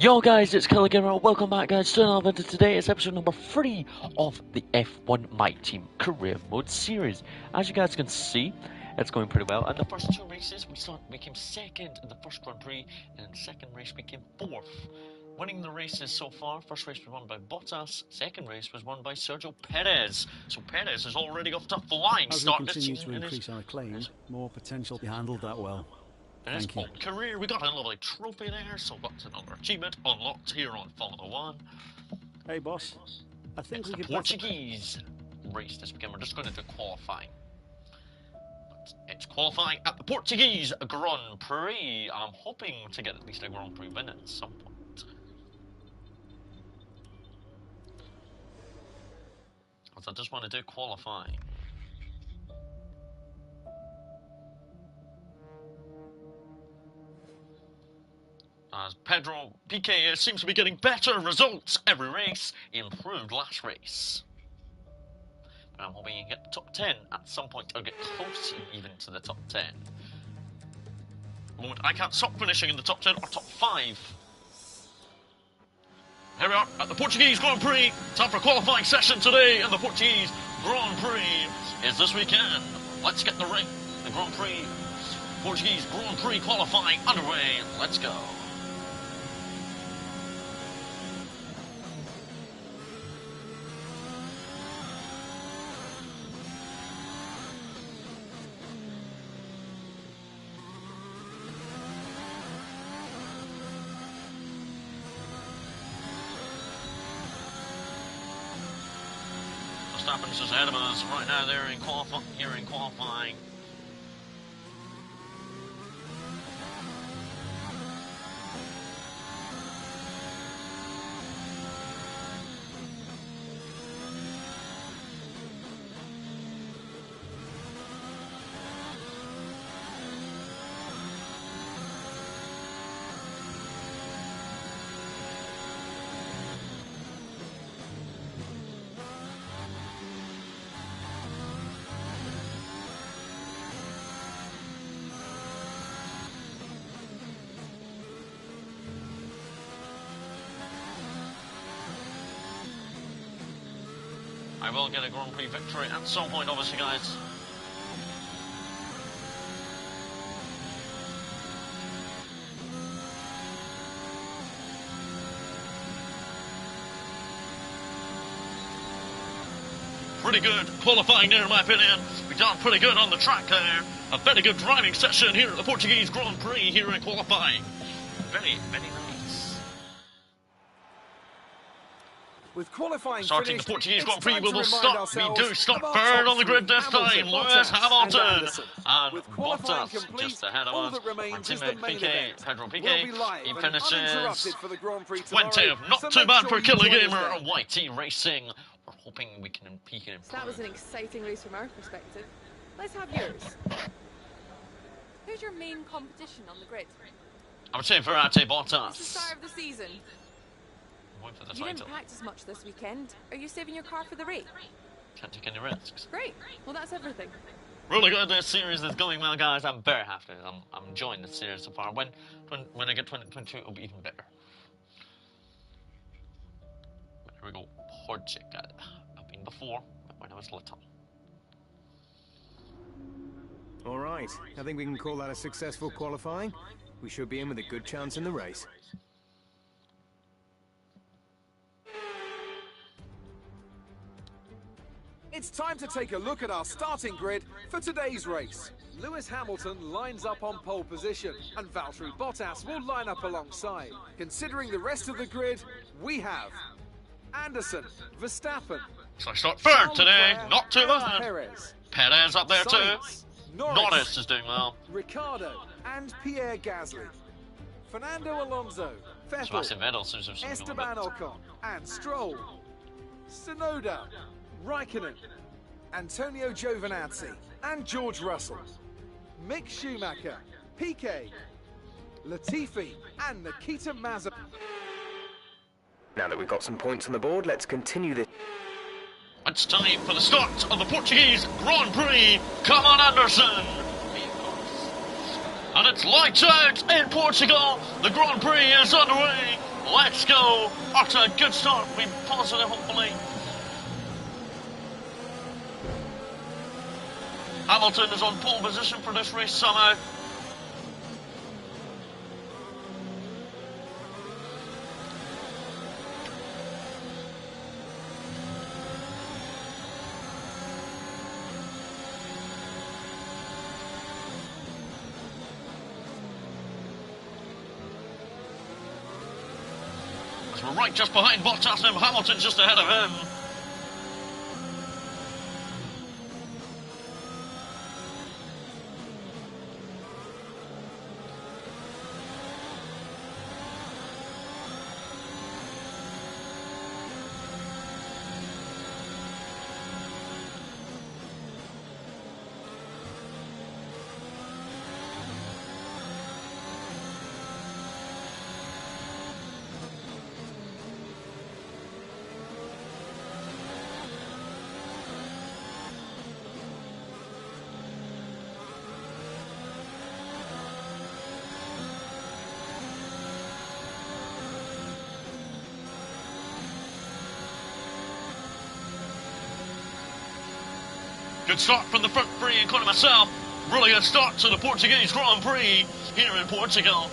Yo guys, it's Killer Gamer. Welcome back guys to another video. Today is episode number 3 of the F1 My Team Career Mode series. As you guys can see, it's going pretty well. And the first two races we came second in the first Grand Prix, and in the second race we came fourth. Winning the races so far, first race was won by Bottas, second race was won by Sergio Perez. So Perez is already off to a flying start. As we continue to increase our claim, more potential to be handled that well. In his own career, we got a lovely trophy there, so that's another achievement unlocked here on Formula 1. Hey boss, I think it's we the could Portuguese race this weekend. We're just going to do qualifying. But it's qualifying at the Portuguese Grand Prix. I'm hoping to get at least a Grand Prix win at some point. Because I just want to do qualifying. As Pedro Piquet seems to be getting better results every race, he improved last race. But I'm hoping he can get the top 10 at some point, or get close even to the top 10. At the moment, I can't stop finishing in the top 10 or top 5. Here we are at the Portuguese Grand Prix. Time for a qualifying session today, and the Portuguese Grand Prix is this weekend. Let's get the Grand Prix, Portuguese Grand Prix qualifying underway. Let's go. Verstappen's just ahead of us right now. They're in qualifying. I will get a Grand Prix victory at some point, obviously, guys. Pretty good qualifying there, in my opinion. We done pretty good on the track there. A very good driving session here at the Portuguese Grand Prix here in qualifying. Very, very nice. With qualifying starting the Portuguese Grand Prix, we do start third on the grid this time. Lewis Hamilton and Bottas just ahead of us. Our teammate Piquet, Pedro Piquet, he finishes 20th. Not too bad for Killer Gamer and YT Racing. We're hoping we can improve. So that was an exciting race from our perspective. Let's have yours. Who's your main competition on the grid? I would say Ferrari Bottas. It's the start of the season. You didn't practice much this weekend. Are you saving your car for the race? Can't take any risks. Great. Well, that's everything. Really good. This series is going well, guys. I'm very happy. I'm enjoying this series so far. When I get 2022, it'll be even better. Here we go. Portugal. I've been before, when I was little. All right. I think we can call that a successful qualifying. We should be in with a good chance in the race. It's time to take a look at our starting grid for today's race. Lewis Hamilton lines up on pole position, and Valtteri Bottas will line up alongside. Considering the rest of the grid, we have Anderson, Verstappen. So I start third today, not too bad. Perez up there Sainz, too. Norris is doing well. Ricciardo and Pierre Gasly. Fernando Alonso, Vettel, Esteban Ocon and Stroll. Tsunoda, Raikkonen, Antonio Giovinazzi and George Russell, Mick Schumacher, Piquet, Latifi and Nikita Mazepin. Now that we've got some points on the board, let's continue this. It's time for the start of the Portuguese Grand Prix. Come on, Anderson. And it's lights out in Portugal. The Grand Prix is underway. Let's go. Off to a good start. Be positive, hopefully. Hamilton is on pole position for this race somehow. We're right just behind Bottas and Hamilton's just ahead of him. Good start from the front three, including myself. Really good start to the Portuguese Grand Prix here in Portugal.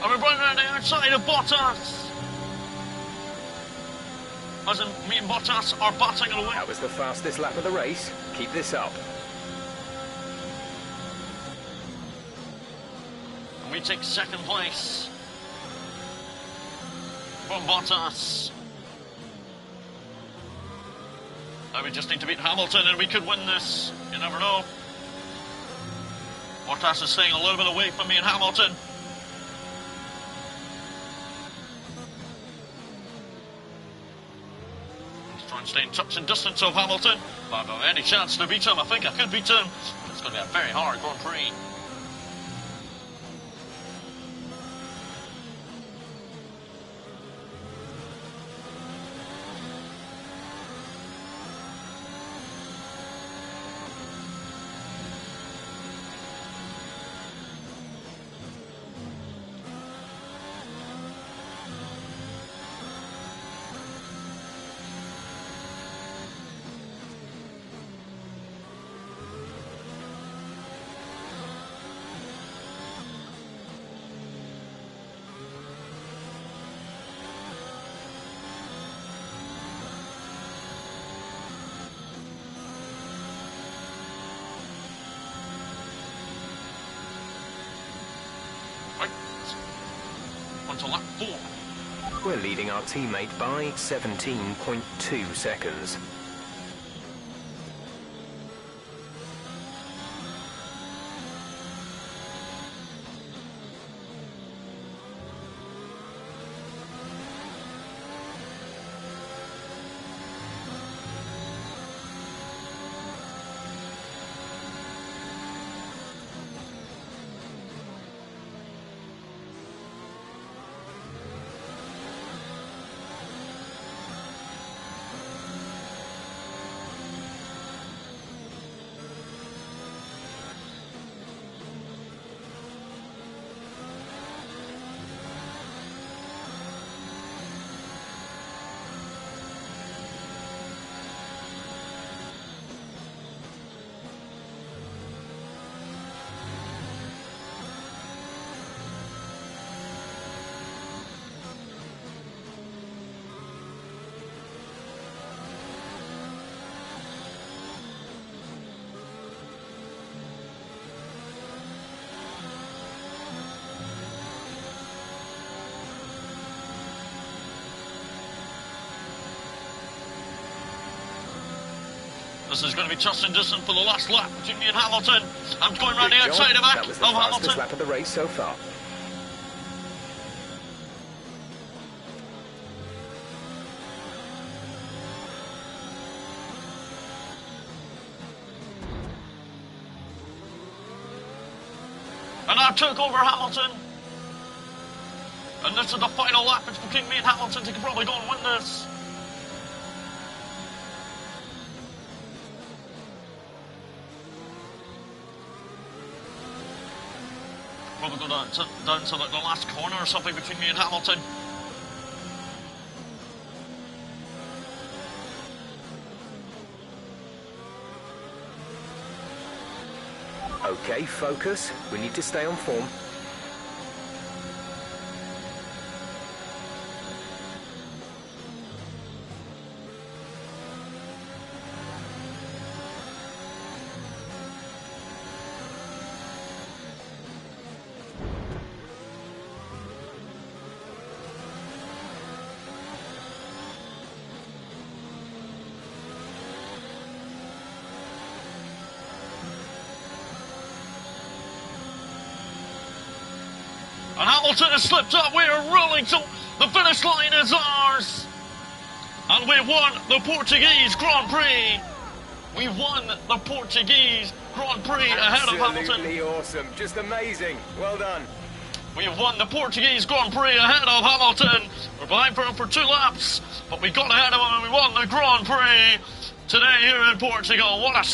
And we're running around the outside of Bottas. As in, me and Bottas are battling away. That was the fastest lap of the race. Keep this up. And we take second place from Bottas. Now we just need to beat Hamilton and we could win this. You never know. Bottas is staying a little bit away from me and Hamilton. Try and stay in touch and distance of Hamilton. If I have any chance to beat him, I think I could beat him. It's going to be a very hard Grand Prix. To lap 4. We're leading our teammate by 17.2 seconds. This is going to be just and distant for the last lap between me and Hamilton. I'm going round the Good outside job. of back That was the of fastest Hamilton. lap of the race so far. And I took over Hamilton. And this is the final lap. It's between me and Hamilton. He can probably go and win this. Probably go down to like the last corner or something between me and Hamilton. Okay, focus. We need to stay on form. And Hamilton has slipped up. We are rolling to the finish line is ours. And we won the Portuguese Grand Prix. We won the Portuguese Grand Prix ahead of Hamilton. Absolutely awesome. Just amazing. Well done. We have won the Portuguese Grand Prix ahead of Hamilton. We're behind for him for 2 laps, but we got ahead of him and we won the Grand Prix today here in Portugal. What a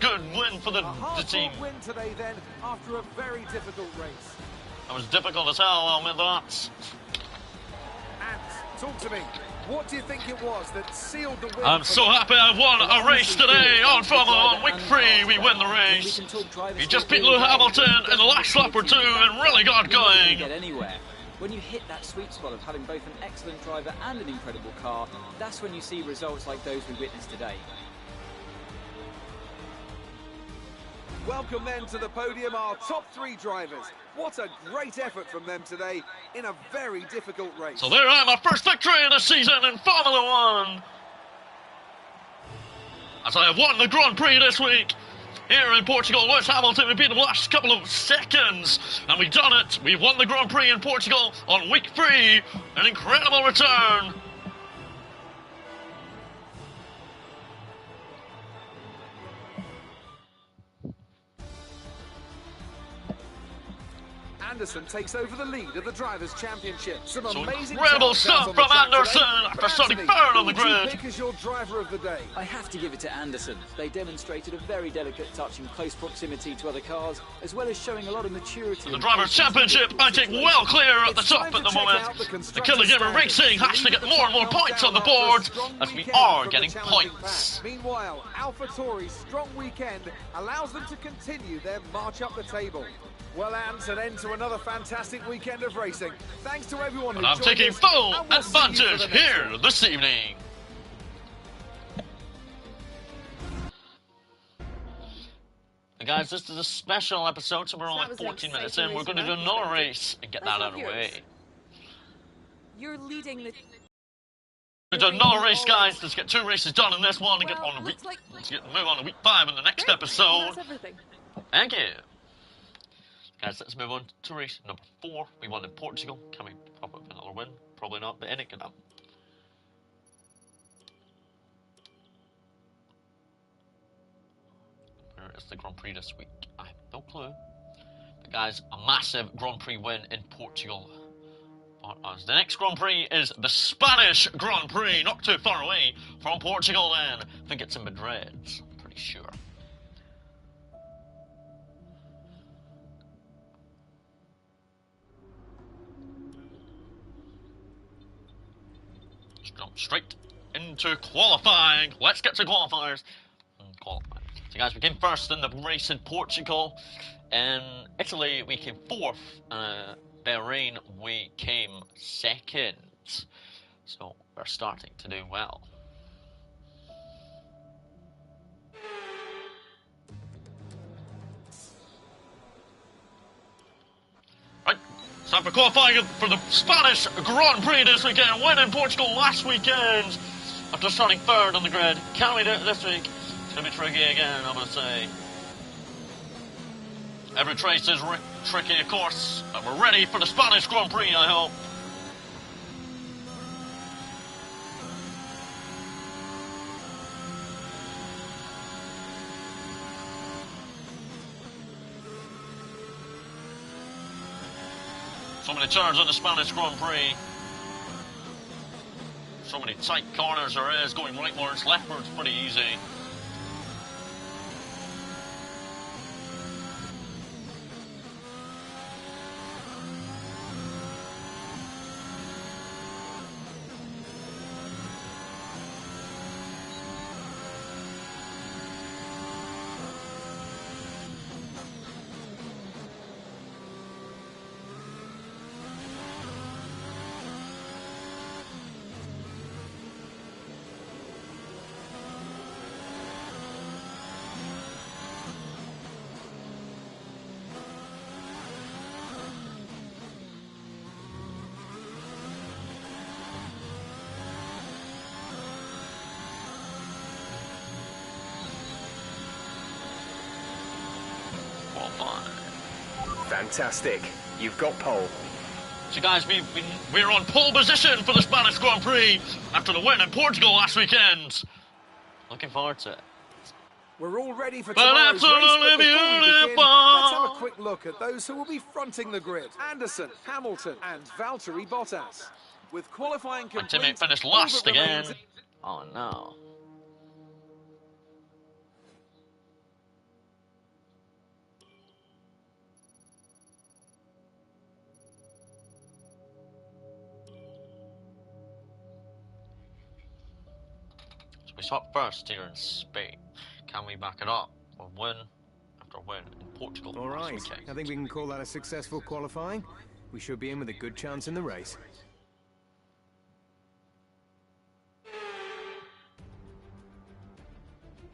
good win for the team. A win today then, after a very difficult race. It was difficult as hell, I'll admit that. And talk to me. What do you think it was that sealed the win? I'm so happy I won a race today on Formula 1 week 3. We win the race. We just beat Lewis Hamilton in the last lap or 2 and really got going. Get anywhere. When you hit that sweet spot of having both an excellent driver and an incredible car, that's when you see results like those we witnessed today. Welcome then to the podium, our top 3 drivers. What a great effort from them today in a very difficult race. So there I am, my first victory of the season in Formula 1. As I have won the Grand Prix this week here in Portugal. Lewis Hamilton, we beat him the last couple of seconds. And we've done it. We've won the Grand Prix in Portugal on week 3. An incredible return. Anderson takes over the lead of the Drivers' Championship. Some amazing incredible stuff stuff from Anderson after starting third on the who would you grid. pick as your driver of the day? I have to give it to Anderson. They demonstrated a very delicate touch in close proximity to other cars, as well as showing a lot of maturity. The Drivers' Championship, I think, well clear at the top at the moment. The Killer Gamer Racing has to get more and more points on the board, as we are getting points. Meanwhile, AlphaTauri's strong weekend allows them to continue their march up the table. Well, Ants, an end to another fantastic weekend of racing. Thanks to everyone who And I'm joined taking us, full and we'll see you for advantage the next here one. this evening. And guys, this is a special episode, so we're That only was an 14 minutes exciting in. We're race going to do from our another perspective. race and get Let's that out have of the yours. way. You're leading the... We're going to do another race, guys. Let's get 2 races done in this one and get Well, on to week. looks like- Let's move on to week 5 in the next Great. episode. That's everything. Thank you. Guys, let's move on to race number 4. We won in Portugal. Can we pop up another win? Probably not, but any can happen. Where is the Grand Prix this week? I have no clue. But guys, a massive Grand Prix win in Portugal. The next Grand Prix is the Spanish Grand Prix, not too far away from Portugal then. I think it's in Madrid, I'm pretty sure. Let's jump straight into qualifying. Let's get to qualifiers. Qualifying. So guys, we came first in the race in Portugal. In Italy, we came 4th. Bahrain, we came 2nd. So we're starting to do well. Right, time for qualifying for the Spanish Grand Prix this weekend. Win in Portugal last weekend after starting 3rd on the grid. Can we do it this week? It's going to be tricky again, I'm going to say. Every race is tricky, of course. And we're ready for the Spanish Grand Prix, I hope. So many turns on the Spanish Grand Prix. So many tight corners there is, going rightwards, leftwards, pretty easy. Fantastic. You've got pole. So guys, we're on pole position for the Spanish Grand Prix after the win in Portugal last weekend. Looking forward to it. We're all ready for But tomorrow's race, but before we begin, beautiful. let's have a quick look at those who will be fronting the grid. Anderson, Hamilton and Valtteri Bottas. With qualifying My complete, teammate finished all last that again. remains- Oh no. So we swapped first here in Spain. Can we back it up or win after win in Portugal? All right. last weekend? I think we can call that a successful qualifying. We should be in with a good chance in the race.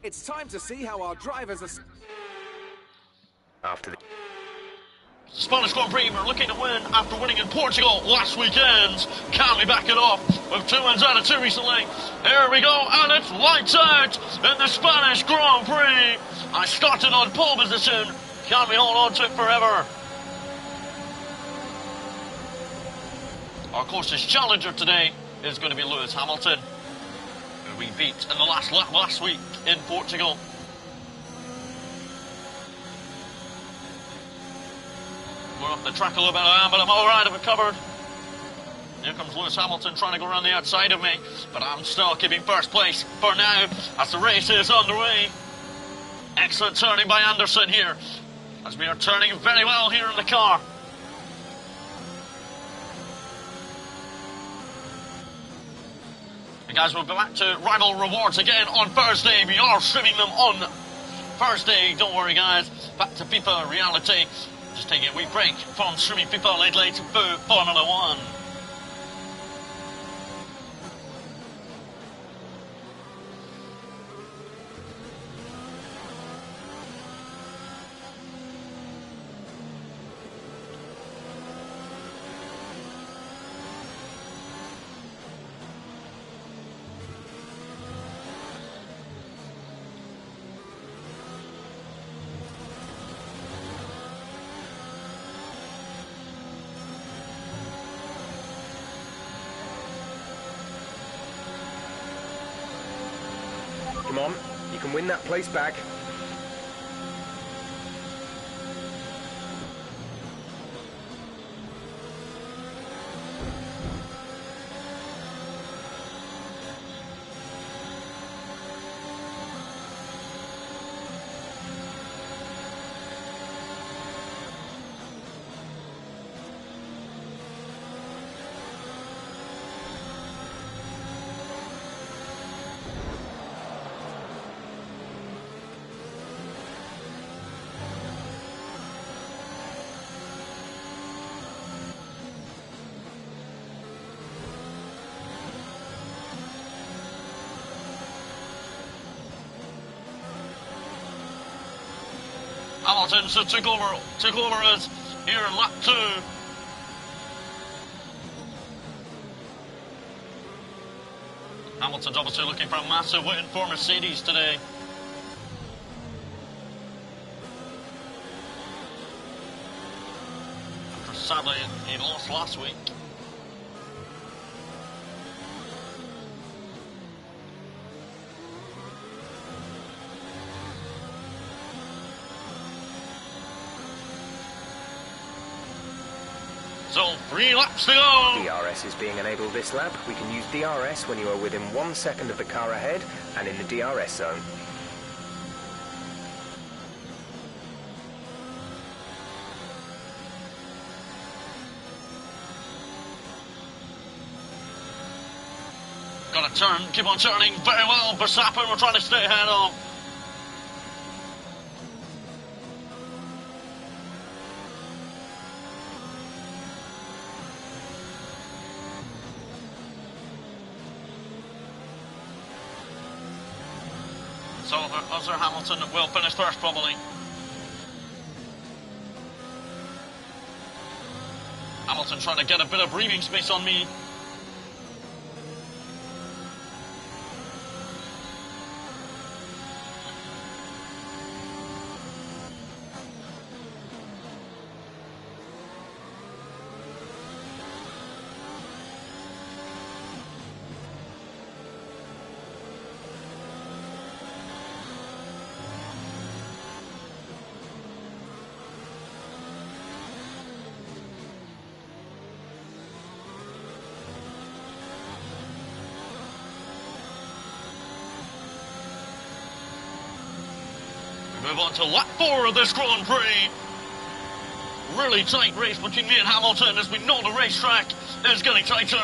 It's time to see how our drivers are... After the... Spanish Grand Prix, we're looking to win after winning in Portugal last weekend. Can we back it up with 2 wins out of 2 recently? Here we go, and it's lights out in the Spanish Grand Prix. I started on pole position. Can we hold on to it forever? Our course's challenger today is going to be Lewis Hamilton, who we beat in the last lap last week in Portugal. We're off the track a little bit, but I'm alright, I've recovered. Here comes Lewis Hamilton trying to go around the outside of me, but I'm still keeping first place for now as the race is underway. Excellent turning by Anderson here, as we are turning very well here in the car. And guys, we'll go back to Rival Rewards again on Thursday. We are streaming them on Thursday, don't worry guys. Back to FIFA reality. Just taking a wee break from streaming FIFA lately to Formula 1. Come on, you can win that place back. Hamilton so took over us here in lap 2. Hamilton's obviously looking for a massive win for Mercedes today. sadly, he lost last week. So, 3 laps to go! DRS is being enabled this lap. We can use DRS when you are within 1 second of the car ahead and in the DRS zone. Got to turn, keep on turning very well. Verstappen, we're trying to stay ahead of. So, Sir Hamilton will finish first, probably. Hamilton trying to get a bit of breathing space on me. Move on to lap 4 of this Grand Prix. Really tight race between me and Hamilton, as we know the racetrack is getting tighter.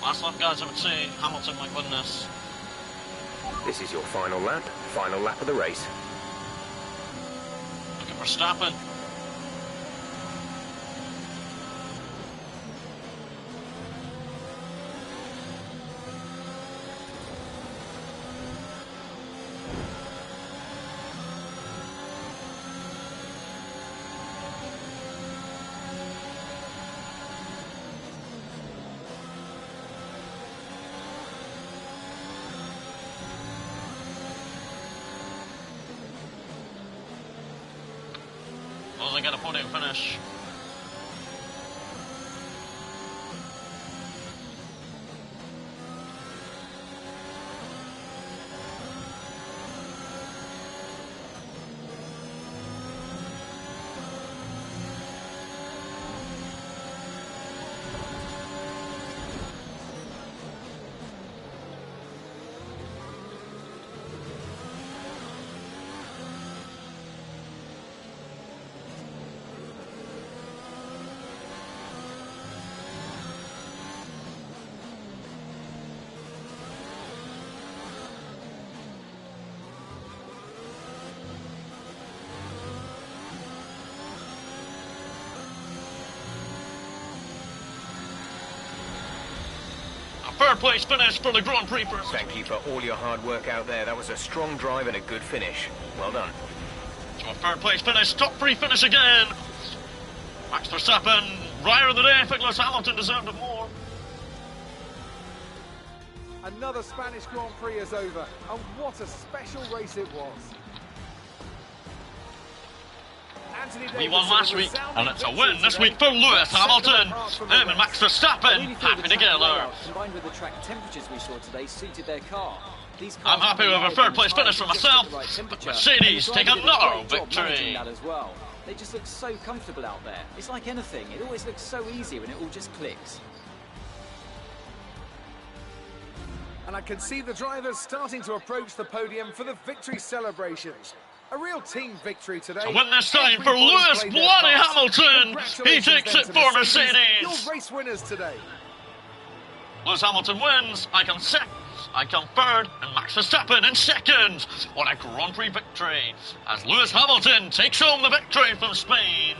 Last lap, guys, I would say. Hamilton, my goodness. This is your final lap of the race. Looking for Verstappen. Well, they get a podium finish. Third place finish for the Grand Prix first. Thank you for all your hard work out there. That was a strong drive and a good finish. Well done. So a third place finish, top 3 finish again. Max Verstappen, rider of the day. I think Lewis Hamilton deserved it more. Another Spanish Grand Prix is over, and what a special race it was. We won last week, and it's a win this week for Lewis Hamilton. Him and Max Verstappen happy together. Combined with the track temperatures we saw today, suited their car. These I'm cars happy with a third place finish for myself, but Mercedes take another victory. That as well. They just look so comfortable out there. It's like anything, it always looks so easy when it all just clicks. And I can see the drivers starting to approach the podium for the victory celebrations. A real team victory today. To win this time for Lewis bloody Hamilton. He takes it for Mercedes. Your race winners today. Lewis Hamilton wins. I come third, and Max Verstappen in second. What a Grand Prix victory as Lewis Hamilton takes home the victory from Spain.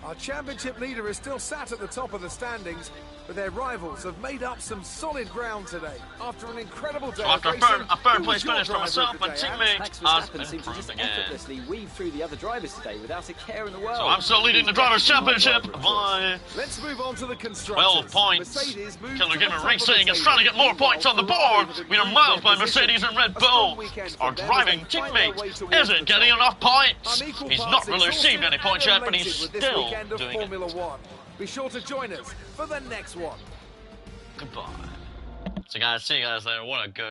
Our championship leader is still sat at the top of the standings, but their rivals have made up some solid ground today. After an incredible day So after a third place finish for myself and teammates Max has Verstappen seemed to just improved again. effortlessly weave through the other drivers today without a care in the world. So I'm still leading the Drivers' Championship by Let's move on to the constructors. 12 points. Mercedes moves Killer to the Gamer top of the Racing is table. trying to get more points on the board. We are miles by Mercedes and Red A strong Bull. weekend Our for them driving as they find their teammate way towards the isn't getting top. enough points. I'm equal He's parts not really exhausted received any points and yet, but he's elated with this still weekend of doing Formula it. One. Be sure to join us for the next one. Goodbye. So guys, see you guys there. What a good